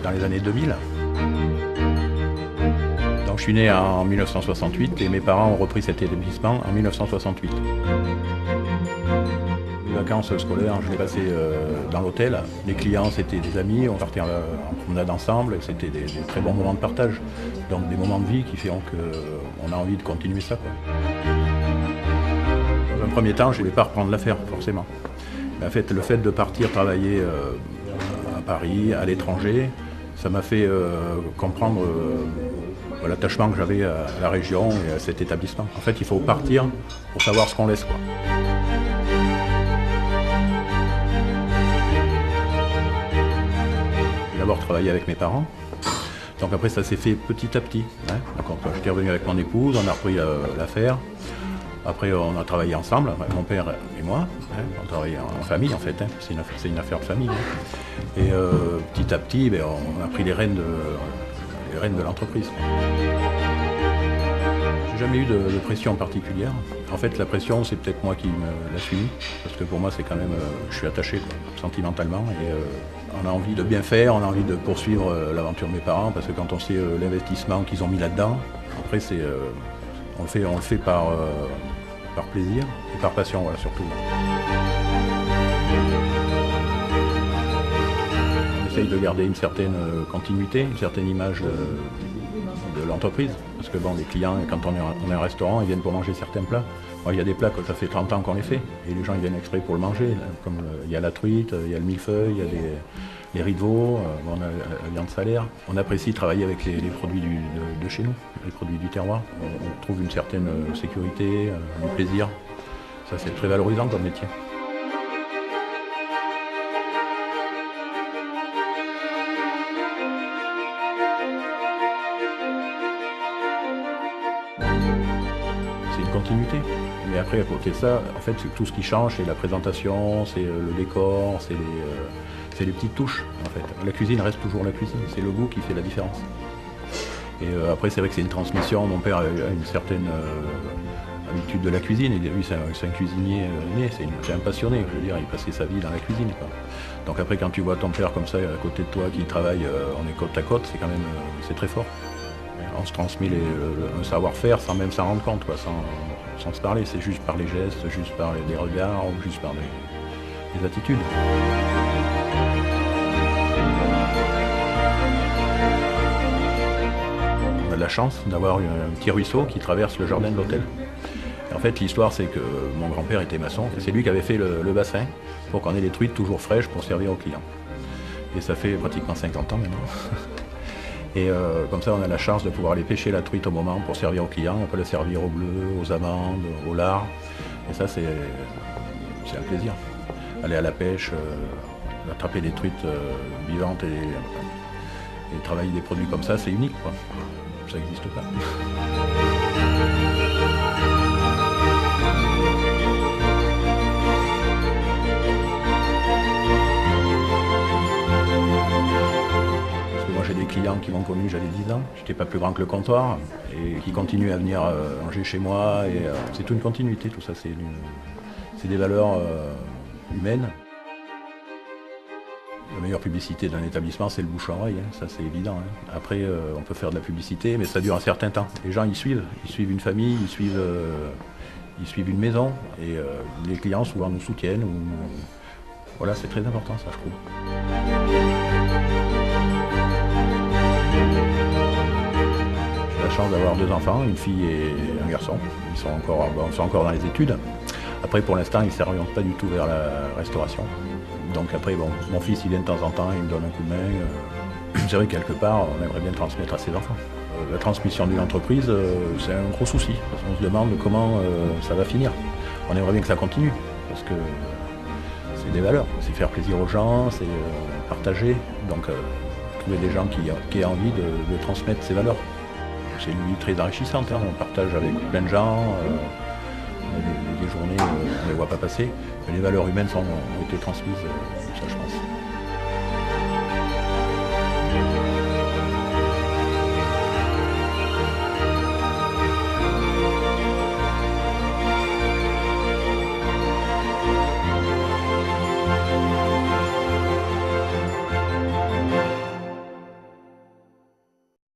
dans les années 2000. Donc je suis né en 1968 et mes parents ont repris cet établissement en 1968. Les vacances scolaires, je les passais dans l'hôtel. Les clients, c'était des amis, on partait en promenade ensemble et c'était des très bons moments de partage. Donc des moments de vie qui font qu'on a envie de continuer ça, quoi. Dans un premier temps, je ne voulais pas reprendre l'affaire, forcément. Mais en fait, le fait de partir travailler à Paris, à l'étranger, ça m'a fait comprendre l'attachement que j'avais à la région et à cet établissement. En fait, il faut partir pour savoir ce qu'on laisse, quoi. J'ai d'abord travaillé avec mes parents. Donc après, ça s'est fait petit à petit. Hein. Donc, quand j'étais revenu avec mon épouse, on a repris l'affaire. Après, on a travaillé ensemble, mon père et moi. Hein. On travaillait en famille, en fait. Hein. C'est une affaire de famille. Hein. Et petit à petit, on a pris les rênes de l'entreprise. J'ai jamais eu de pression particulière. En fait, la pression, c'est peut-être moi qui l'a suivie. Parce que pour moi, c'est quand même... je suis attaché, quoi, sentimentalement. Et on a envie de bien faire, on a envie de poursuivre l'aventure de mes parents. Parce que quand on sait l'investissement qu'ils ont mis là-dedans, après, on le fait par plaisir et par passion, voilà, surtout. On essaye de garder une certaine continuité, une certaine image de l'entreprise. Parce que bon, les clients, quand on est un restaurant, ils viennent pour manger certains plats. Bon, il y a des plats que ça fait 30 ans qu'on les fait, et les gens ils viennent exprès pour le manger. Comme il y a la truite, il y a le millefeuille, il y a les riz de veau, on a la viande salaire. On apprécie travailler avec les produits de chez nous, les produits du terroir. On trouve une certaine sécurité, du plaisir. Ça, c'est très valorisant comme métier. C'est une continuité. Mais après, à côté de ça, en fait, tout ce qui change, c'est la présentation, c'est le décor, c'est les petites touches, en fait. La cuisine reste toujours la cuisine, c'est le goût qui fait la différence. Et après, c'est vrai que c'est une transmission. Mon père a une certaine habitude de la cuisine. Et lui, c'est un cuisinier né, c'est un passionné, je veux dire, il passait sa vie dans la cuisine, quoi. Donc après, quand tu vois ton père comme ça, à côté de toi, qui travaille, on est côte à côte, c'est quand même, c'est très fort. On se transmet le savoir-faire sans même s'en rendre compte, quoi, sans se parler. C'est juste par les gestes, juste par les regards, ou juste par les attitudes. On a de la chance d'avoir un petit ruisseau qui traverse le jardin de l'hôtel. Et en fait, l'histoire, c'est que mon grand-père était maçon, et c'est lui qui avait fait le bassin pour qu'on ait les truites toujours fraîches pour servir aux clients. Et ça fait pratiquement 50 ans maintenant. Et comme ça, on a la chance de pouvoir aller pêcher la truite au moment pour servir aux clients. On peut la servir au bleu, aux amandes, au lard. Et ça, c'est un plaisir. Aller à la pêche, attraper des truites vivantes et travailler des produits comme ça, c'est unique, quoi. Ça n'existe pas. J'ai des clients qui m'ont connu, j'avais 10 ans, j'étais pas plus grand que le comptoir, et qui continuent à venir manger chez moi, et c'est toute une continuité, tout ça, c'est des valeurs humaines. La meilleure publicité d'un établissement, c'est le bouche-à-oreille, hein, ça c'est évident. Hein. Après, on peut faire de la publicité, mais ça dure un certain temps. Les gens, ils suivent une famille, ils suivent une maison, et les clients souvent nous soutiennent. Voilà, c'est très important, ça, je trouve. J'ai la chance d'avoir 2 enfants, une fille et un garçon. Ils sont encore dans les études. Après, pour l'instant, ils ne s'orientent pas du tout vers la restauration. Donc après, bon, mon fils, il vient de temps en temps, il me donne un coup de main. C'est vrai que quelque part, on aimerait bien le transmettre à ses enfants. La transmission d'une entreprise, c'est un gros souci. Parce qu'on se demande comment ça va finir. On aimerait bien que ça continue, parce que c'est des valeurs. C'est faire plaisir aux gens, c'est partager. Donc trouver des gens qui aient envie de transmettre ces valeurs. C'est une vie très enrichissante, hein. On partage avec plein de gens. Des journées, on ne les voit pas passer. Mais les valeurs humaines ont été transmises, ça je pense.